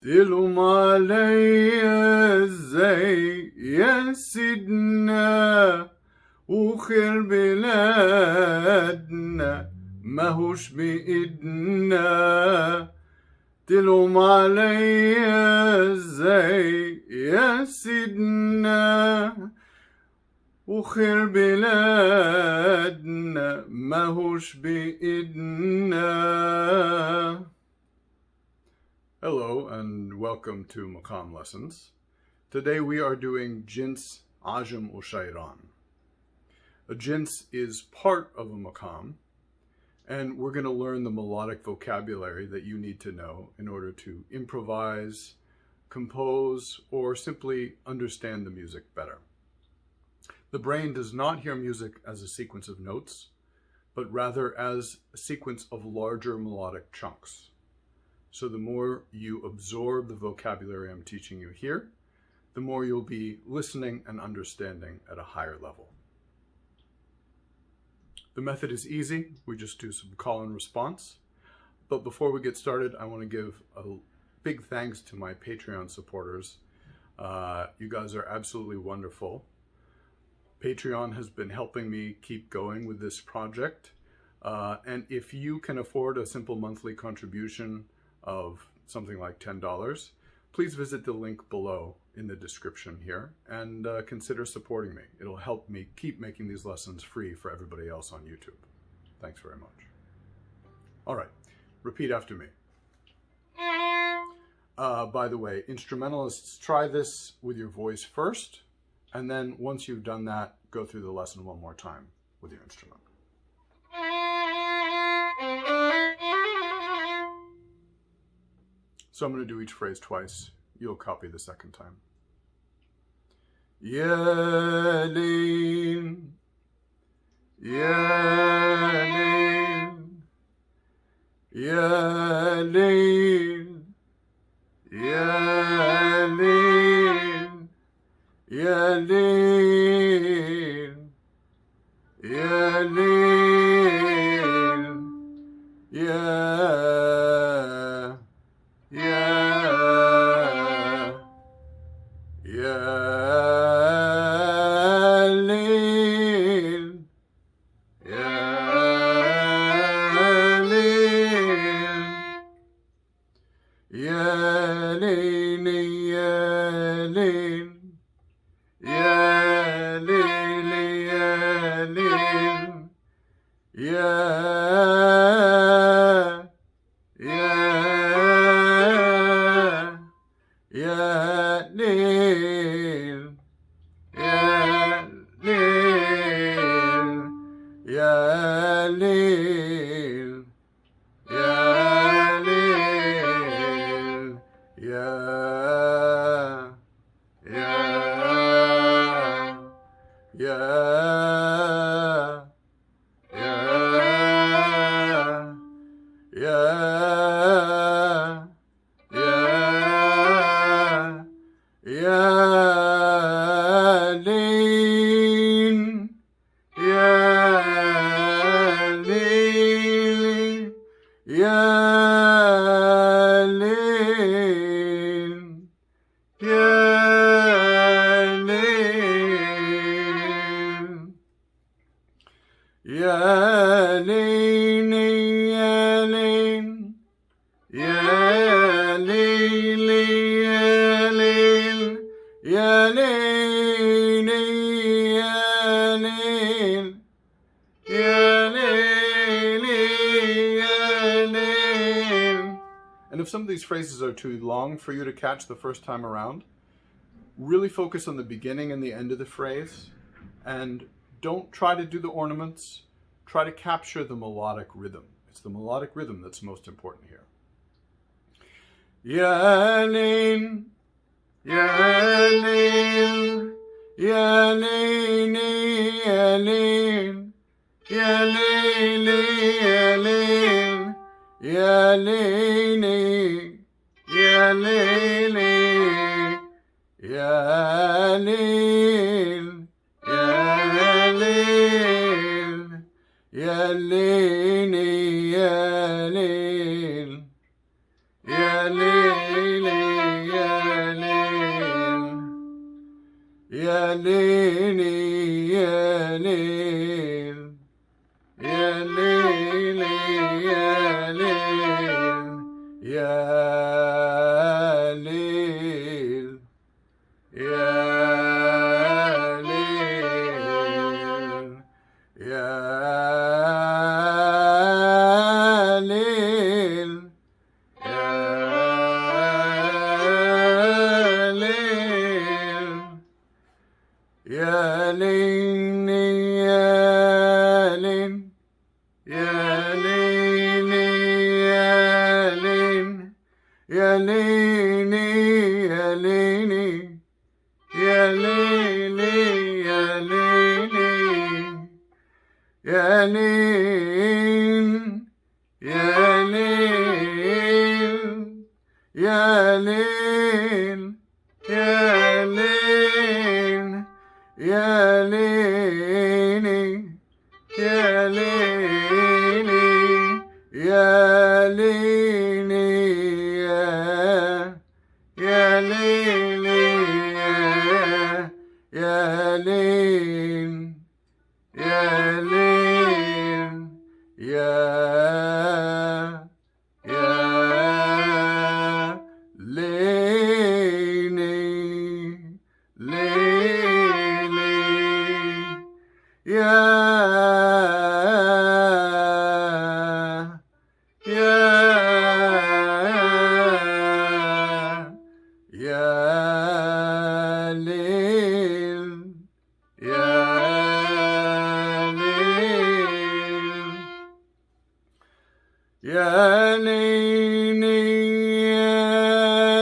تلوم علي ازاي يا سيدنا وخير بلادنا ماهوش بإيدنا. تلوم علي ازاي يا سيدنا وخير بلادنا ماهوش بإيدنا. Hello and welcome to Maqam Lessons. Today we are doing Jins Ajam Ushayran. A jins is part of a maqam, and we're going to learn the melodic vocabulary that you need to know in order to improvise, compose, or simply understand the music better. The brain does not hear music as a sequence of notes, but rather as a sequence of larger melodic chunks. So the more you absorb the vocabulary I'm teaching you here, the more you'll be listening and understanding at a higher level. The method is easy. We just do some call and response. But before we get started, I want to give a big thanks to my Patreon supporters. You guys are absolutely wonderful. Patreon has been helping me keep going with this project. And if you can afford a simple monthly contribution of something like $10, please visit the link below in the description here and consider supporting me. It'll help me keep making these lessons free for everybody else on YouTube. Thanks very much. All right, repeat after me. By the way, instrumentalists, try this with your voice first, and then once you've done that, go through the lesson one more time with your instrument. So I'm going to do each phrase twice. You'll copy the second time. Yelin, yelin, yelin, yelin, yelin, yelin, yeah. Yelin, yelin, yelin, yelin, yelin, yelin, And if some of these phrases are too long for you to catch the first time around, really focus on the beginning and the end of the phrase, and don't try to do the ornaments. Try to capture the melodic rhythm. It's the melodic rhythm that's most important here. Yelin, yelin, yelin, yelin, yelin, yelin, yelin, yelin, yelin, yelin, yelin, yelin, يا ليلي يا ليل يا ليلي يا ليل يا ليل يا ليل يا ليل يا ليل يا ليل يا ليل يا ليل يا ليل يا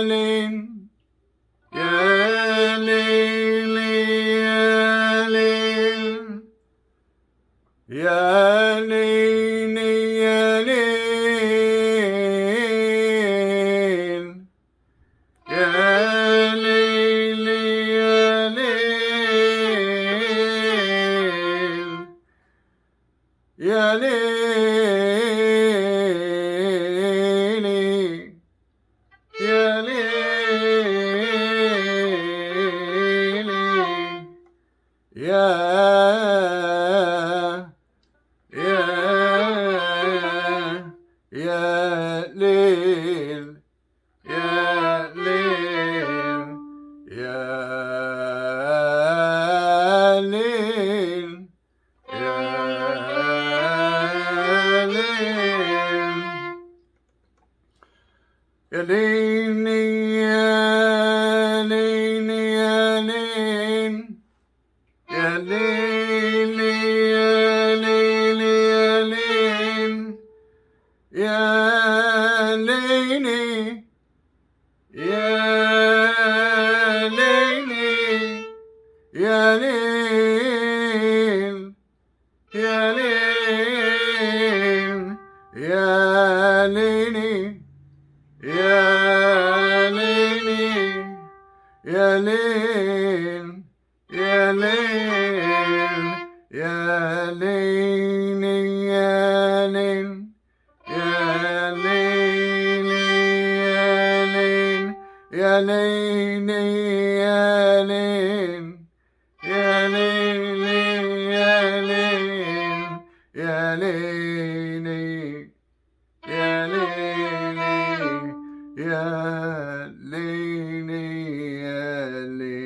ليل يا ليل يا ليل يا ليل يا ليل يا ليل يا ليل يا ليل يا ليل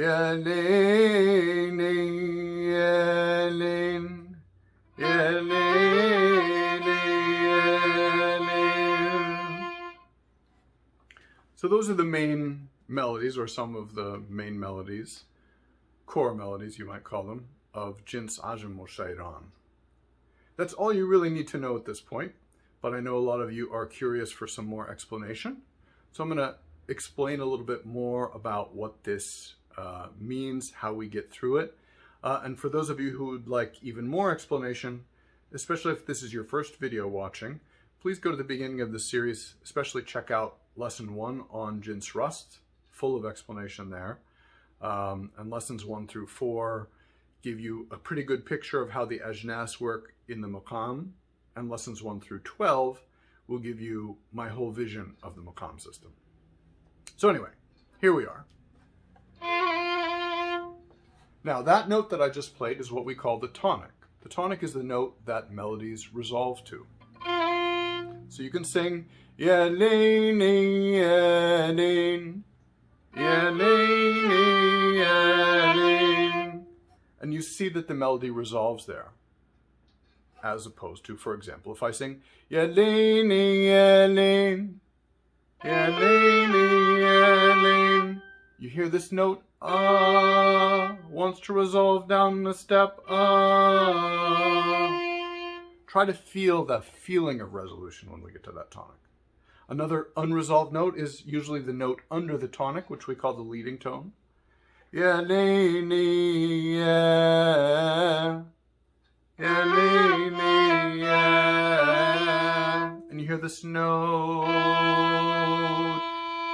يا ليل يا those are the main melodies, or some of the main melodies, core melodies you might call them, of Jins Ajam Ushayran. That's all you really need to know at this point, but I know a lot of you are curious for some more explanation. So I'm going to explain a little bit more about what this means, how we get through it. And for those of you who would like even more explanation, especially if this is your first video watching, please go to the beginning of the series, especially check out Lesson 1 on Jins Rust, full of explanation there. And Lessons 1 through 4 give you a pretty good picture of how the ajnas work in the Maqam, and Lessons 1 through 12 will give you my whole vision of the Maqam system. So anyway, here we are. Now, that note that I just played is what we call the tonic. The tonic is the note that melodies resolve to. So you can sing Yalin, Yalin, Yalin, Yalin, and you see that the melody resolves there. As opposed to, for example, if I sing Yalin, Yalin, Yalin, Yalin, you hear this note wants to resolve down the step. Try to feel that feeling of resolution when we get to that tonic. Another unresolved note is usually the note under the tonic, which we call the leading tone. Yeah, yeah, yeah. And you hear this note.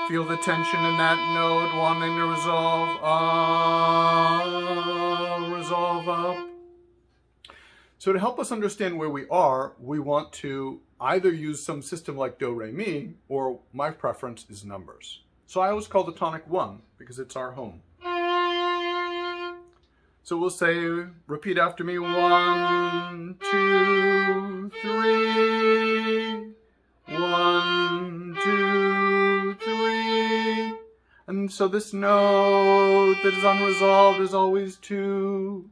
Feel the tension in that note, wanting to resolve up. So to help us understand where we are, we want to either use some system like do, re, mi, or my preference is numbers. So I always call the tonic 1 because it's our home. So we'll say, repeat after me, 1, 2, 3, 1, 2, 3. And so this note that is unresolved is always 2.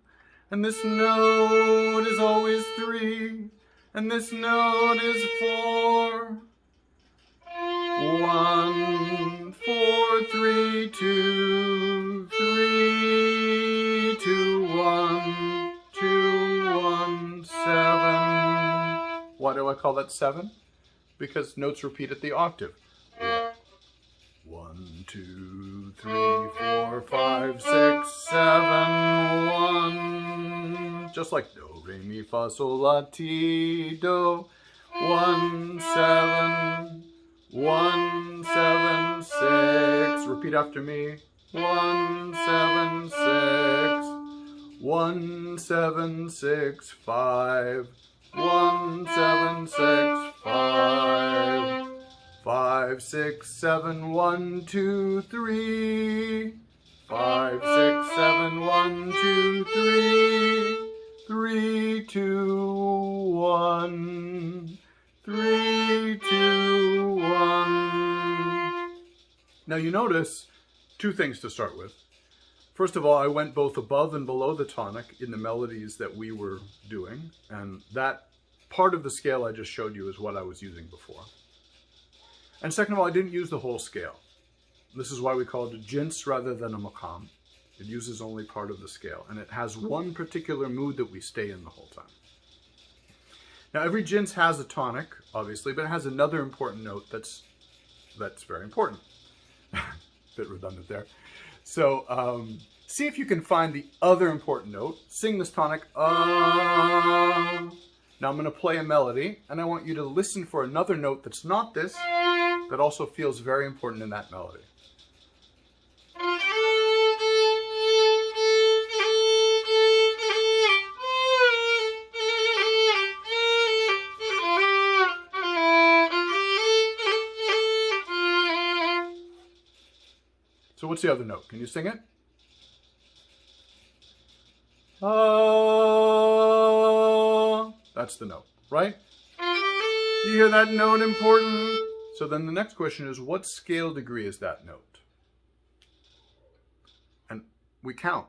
And this note is always 3. And this note is 4. 1, 4, 3, 2, 3, 2, 1, 2, 1, 7. Why do I call that 7? Because notes repeat at the octave. 1, 2, 3, 4, 5, 6, 7, 1. Just like do, re, mi, fa, sol, la, ti, do. 1, 7, 1, 7, 6. Repeat after me. 1, 7, 6. 1, 7, 6, 5. 1, 7, 6, 5. 5, 6, 7, 1, 2, 3. 5, 6, 7, 1, 2, 3. 3, 2, 1. 3, 2, 1. Now you notice two things to start with. First of all, I went both above and below the tonic in the melodies that we were doing, and that part of the scale I just showed you is what I was using before. And second of all, I didn't use the whole scale. This is why we call it a jins rather than a maqam. It uses only part of the scale, and it has one particular mood that we stay in the whole time. Now, every jins has a tonic, obviously, but it has another important note that's very important. Bit redundant there. So, see if you can find the other important note. Sing this tonic. Now I'm going to play a melody, and I want you to listen for another note that's not this, that also feels very important in that melody. So what's the other note? Can you sing it? That's the note, right? You hear that note important? So then the next question is, what scale degree is that note? And we count.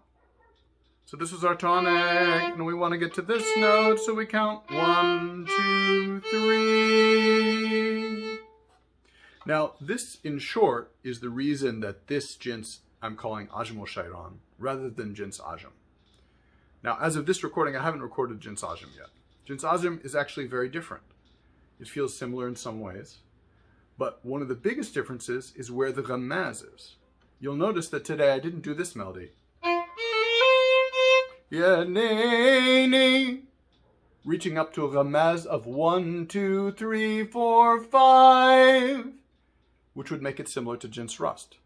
So this is our tonic, and we want to get to this note, so we count 1, 2, 3. Now, this, in short, is the reason that this jins I'm calling Ajimoshiron rather than Jins Ajam. Now, as of this recording, I haven't recorded Jins Ajam yet. Jins Ajam is actually very different. It feels similar in some ways, but one of the biggest differences is where the ramaz is. You'll notice that today I didn't do this melody. Reaching up to a ramaz of 1, 2, 3, 4, 5, which would make it similar to Jins Rust.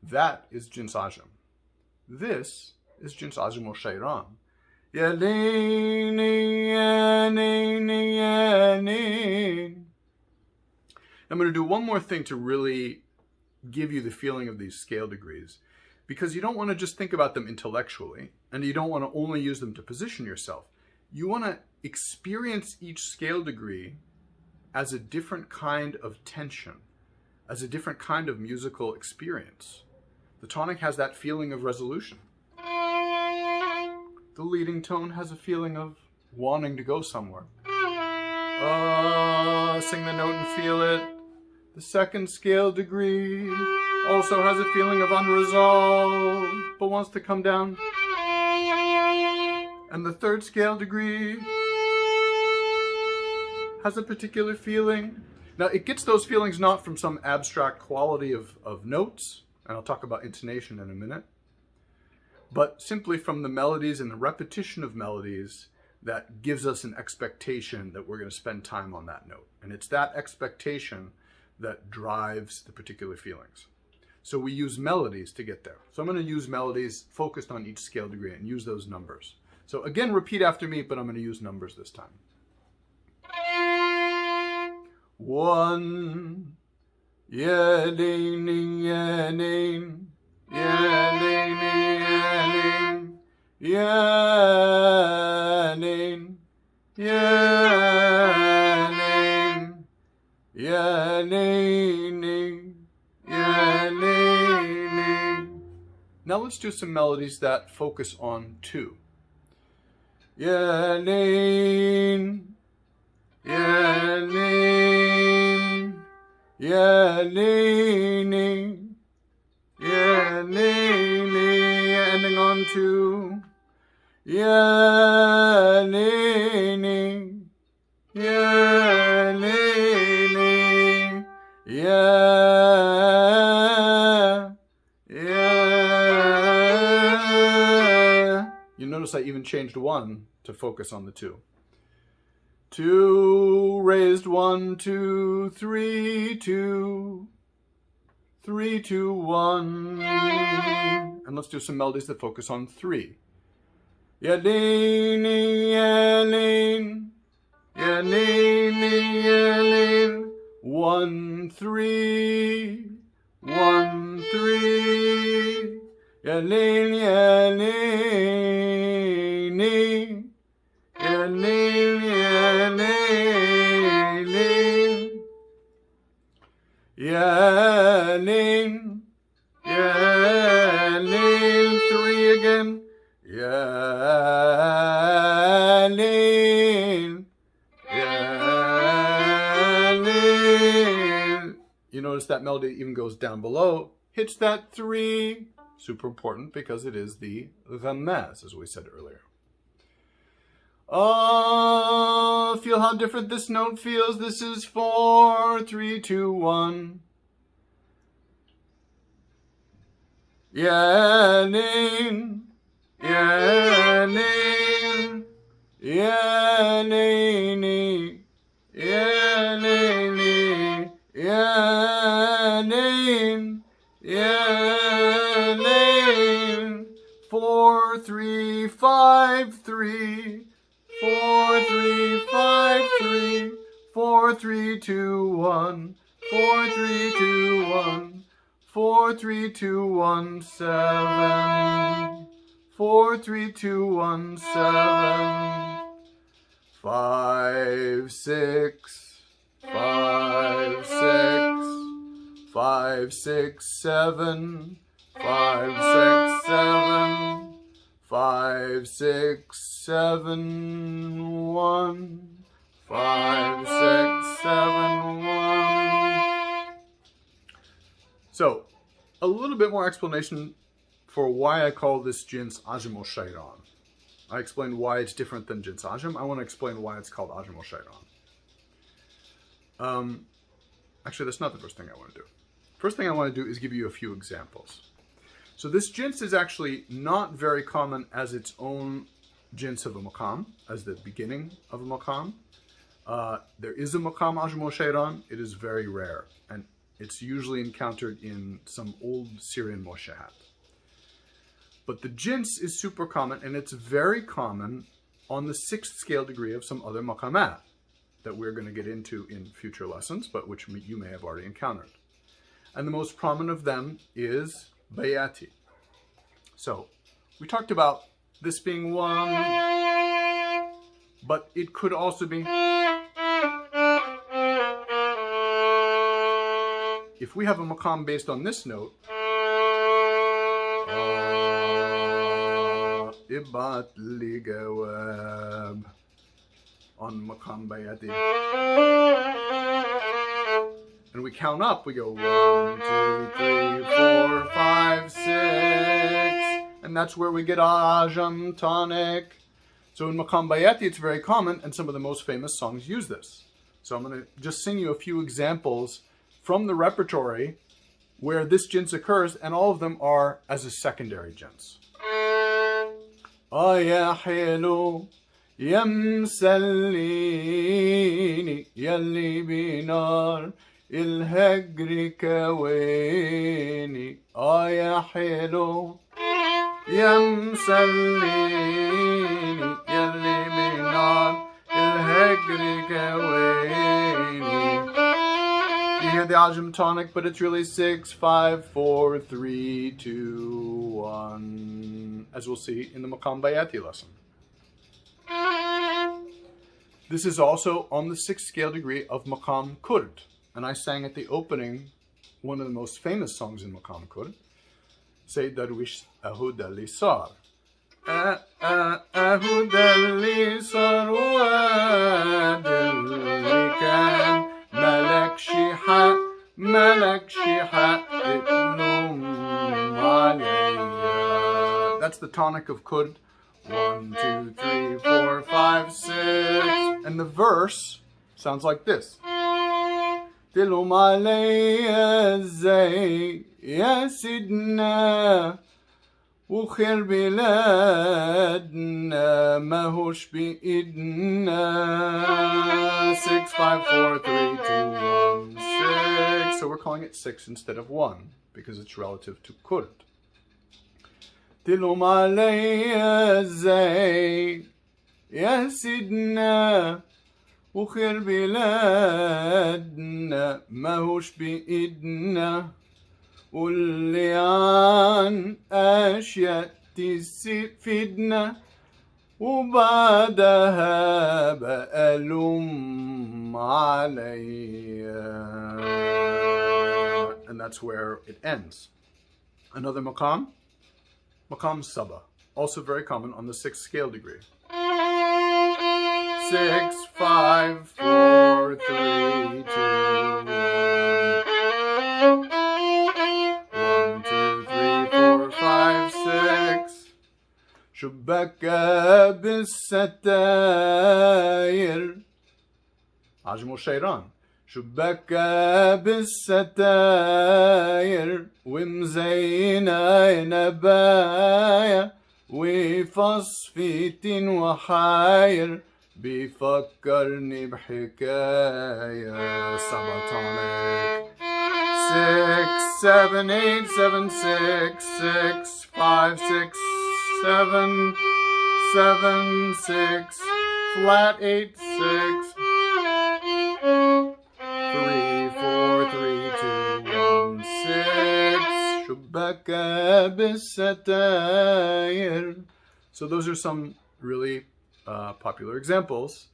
That is Jins Ajam. This is Jins Ajam Ushayran. I'm going to do one more thing to really give you the feeling of these scale degrees, because you don't want to just think about them intellectually, and you don't want to only use them to position yourself. You want to experience each scale degree as a different kind of tension, as a different kind of musical experience. The tonic has that feeling of resolution. The leading tone has a feeling of wanting to go somewhere. Sing the note and feel it. The second scale degree also has a feeling of unresolved, but wants to come down. And the third scale degree has a particular feeling. Now, it gets those feelings not from some abstract quality of notes, and I'll talk about intonation in a minute, but simply from the melodies and the repetition of melodies that gives us an expectation that we're going to spend time on that note. And it's that expectation that drives the particular feelings. So we use melodies to get there. So I'm going to use melodies focused on each scale degree and use those numbers. So again, repeat after me, but I'm going to use numbers this time. 1, ya-ding, ya-ding, ya-ding, ya-ding, ya-ding, ya-ding, ya-ding. Now let's do some melodies that focus on 2. Ya-ding, ya-ding, ya-ding, ya-ding, ending on 2. Ya-ding, ya-ding, ya. You notice I even changed 1 to focus on the 2. 2 raised 1, 2, 3, 2, 3, 2, 1. And let's do some melodies that focus on 3. Ya-ding, ya-ding, ya-ding, ya-ding. 1, 3, 1, 3. Ya-ding, ya-ding, ya-ding, ya-ding, ya-ding, ya-ding. 3 again. Ya-ding, ya-ding. You notice that melody even goes down below, hits that 3. Super important because it is the ramaz, as we said earlier. Feel how different this note feels. This is 4, 3, 2, 1. Ya-ding, ya-ding, ya-ding, ya-ding, ya-ding, ya-ding. 4, 3, 5, 3. 4, 3, 5, 3. 4, 3, 2, 1. 4, 3, 2, 1. 4, 3, 2, 1, 7. 4, 3, 2, 1, 7. 5, 6. 5, 6. 5, 6, 7. 5, 6, 7. 5, 6, 7, 1. 5, 6, 7, 1. So, a little bit more explanation for why I call this Jins Ajam Ushayran. I explained why it's different than Jins Ajam. I want to explain why it's called Ajimoshiron. Actually, that's not the first thing I want to do. First thing I want to do is give you a few examples. So this jins is actually not very common as its own jins of a maqam, as the beginning of a maqam. There is a maqam Ajimoshiron. It is very rare, and it's usually encountered in some old Syrian moshehat. But the jins is super common, and it's very common on the 6th scale degree of some other maqamat that we're going to get into in future lessons, but which you may have already encountered. And the most prominent of them is bayati. So, we talked about this being one, but it could also be. If we have a maqam based on this note, ibat li gawab, on maqam bayati. And we count up, we go 1, 2, 3, 4, 5, 6, and that's where we get ajam tonic. So in maqam bayati it's very common, and some of the most famous songs use this. So I'm going to just sing you a few examples from the repertory where this jins occurs, and all of them are as a secondary jins. Ya hello, ya msallini, yalli binar الهجر كويني يا حلو يا مسليني يلي بنار الهجر كويني. You hear the Ajam tonic, but it's really 6, 5, 4, 3, 2, 1, as we'll see in the Maqam Bayati lesson. This is also on the 6th scale degree of Maqam Kurd. And I sang at the opening one of the most famous songs in Maqam Kurd, say Darwish Ahuda li sar. Ahuda li sar wa dilli kan malak shiha itlum alayya. That's the tonic of Kurd. 1, 2, 3, 4, 5, 6. And the verse sounds like this. تلوم علي ازاي يا سيدنا وخير بلادنا ماهوش بإيدنا. 6, 5, 4, 3, 2, 1, 6. So we're calling it 6 instead of 1 because it's relative to Kurd. تلوم علي ازاي يا سيدنا وخير بلادنا ماهوش بإيدنا واللي عن أشياء تفيدنا وبعدها بقى لوم عليا. And that's where it ends. Another maqam, Maqam Saba, also very common on the 6th scale degree. 6, 5, 4, 3, 2, 1. 1, 2, 3, 4, 5, 6. شباك بالستاير Ajimoshiron. شباك بالستاير ومزينة نبايا وفصفيت وحاير بيفكرني بحكاية سبطانك. 6, 7, 8, 7, 6, 6, 5, 6, 7, 7, 6, flat 8, 6, 3, 4, 3, 2, 1, 6. شباك بالستاير. So those are some really popular examples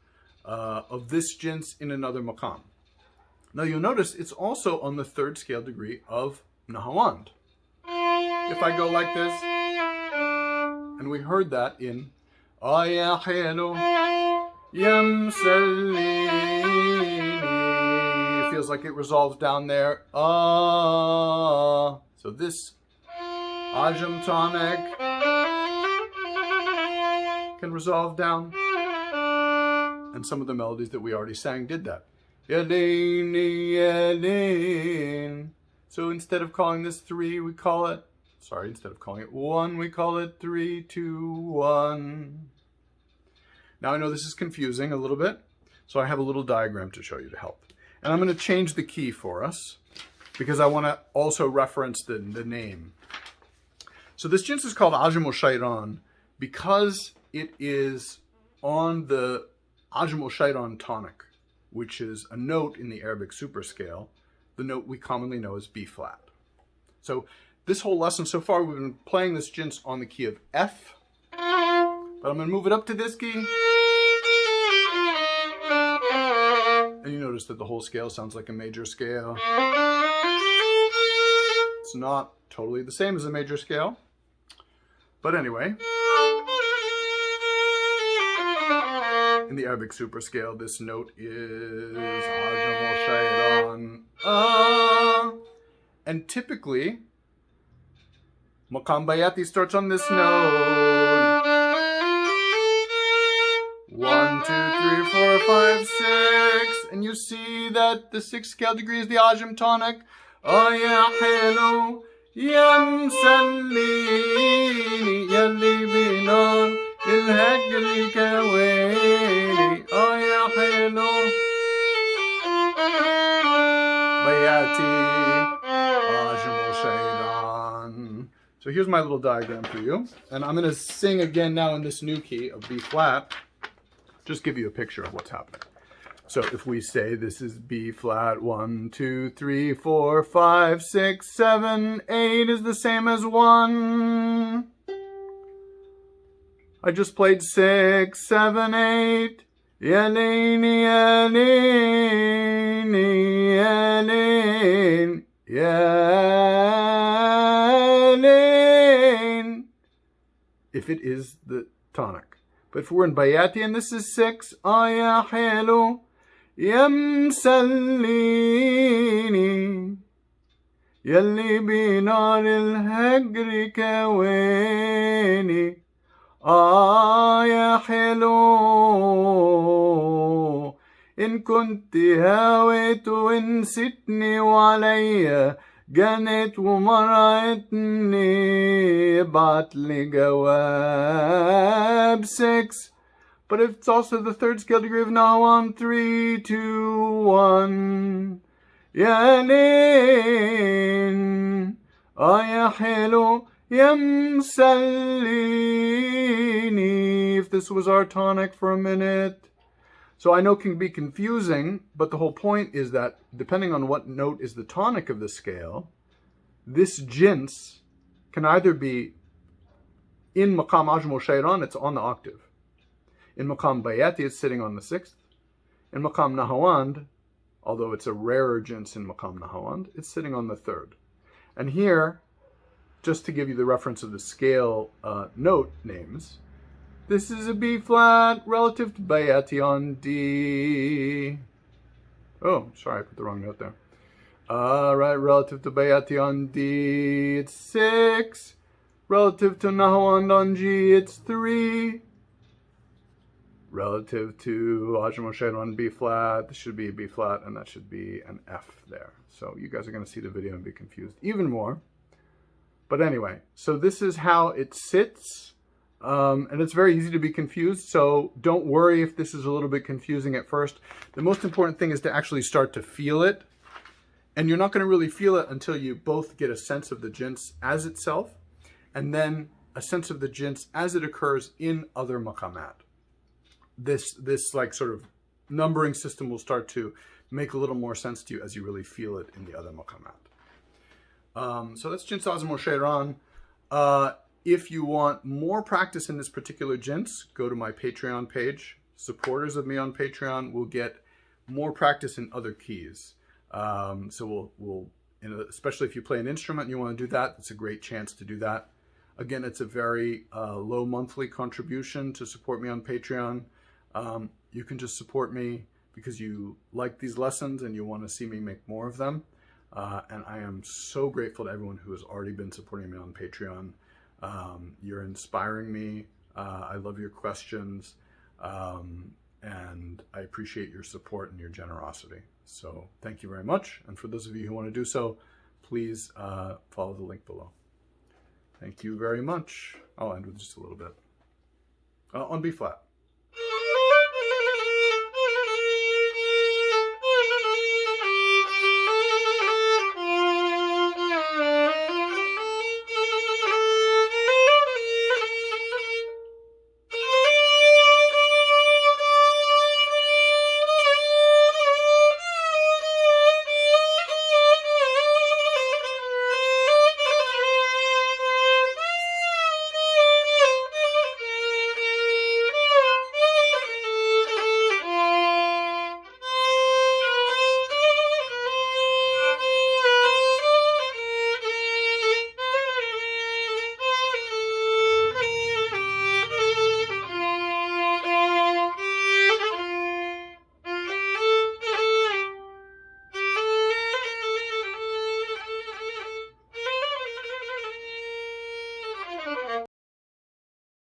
of this jins in another maqam. Now you'll notice it's also on the 3rd scale degree of Nahawand. If I go like this, and we heard that in Ya Hello Ya Msallini feels like it resolves down there. Ah. So this Ajam tonic can resolve down. And some of the melodies that we already sang did that. Yelin, yelin. So instead of calling this 3, we call it, instead of calling it 1, we call it 3, 2, 1. Now I know this is confusing a little bit, so I have a little diagram to show you to help. And I'm going to change the key for us because I want to also reference the name. So this jins is called Ajimoshiron because it is on the Ajimoshiron tonic, which is a note in the Arabic superscale, the note we commonly know as B flat. So this whole lesson so far, we've been playing this jins on the key of F, but I'm going to move it up to this key. And you notice that the whole scale sounds like a major scale. It's not totally the same as a major scale, but anyway. In the Arabic superscale, this note is Ajimoshiron. And typically, Maqam Bayati starts on this note. 1, 2, 3, 4, 5, 6. And you see that the 6th scale degree is the Ajam tonic. Oh yeah, hello. يا مسليني يلي بنار الهجر كويني يا حلو بياتي Ajimoshiron. So here's my little diagram for you. And I'm going to sing again now in this new key of B flat. Just give you a picture of what's happening. So if we say this is B flat, 1, 2, 3, 4, 5, 6, 7, 8 is the same as 1. I just played 6, 7, 8. Yelini, yelini, yelin, yelin. If it is the tonic. But if we're in Bayati and this is 6, ya hello. يا مسليني يلي بنار الهجر كويني يا حلو إن كنت هاويت ونسيتني وعليا جنت ومرعتني ابعت لي جواب 6. But it's also the 3rd scale degree of Nahawan, 3, 2, 1. Yalin, ya hello, ya msallini. If this was our tonic for a minute. So I know it can be confusing, but the whole point is that depending on what note is the tonic of the scale, this jins can either be in Maqam Ajimoshiron, it's on the octave. In Maqam Bayati, it's sitting on the 6th. In Maqam Nahawand, although it's a rarer jins in Maqam Nahawand, it's sitting on the 3rd. And here, just to give you the reference of the scale note names, this is a B flat relative to Bayati on D. Oh, sorry, I put the wrong note there. Right, relative to Bayati on D, it's 6. Relative to Nahawand on G, it's 3. Relative to Ajimoshiron on B flat, this should be a B flat, and that should be an F there. So you guys are going to see the video and be confused even more. But anyway, so this is how it sits, and it's very easy to be confused, so don't worry if this is a little bit confusing at first. The most important thing is to actually start to feel it, and you're not going to really feel it until you both get a sense of the jins as itself, and then a sense of the jins as it occurs in other maqamat. This like sort of numbering system will start to make a little more sense to you as you really feel it in the other maqamat. So that's Jins Ajam Ushayran. If you want more practice in this particular jins, go to my Patreon page. Supporters of me on Patreon will get more practice in other keys. So we'll especially if you play an instrument and you want to do that, it's a great chance to do that. Again, it's a very low monthly contribution to support me on Patreon. You can just support me because you like these lessons and you want to see me make more of them. And I am so grateful to everyone who has already been supporting me on Patreon. You're inspiring me. I love your questions. And I appreciate your support and your generosity. So thank you very much. And for those of you who want to do so, please follow the link below. Thank you very much. I'll end with just a little bit. On B flat.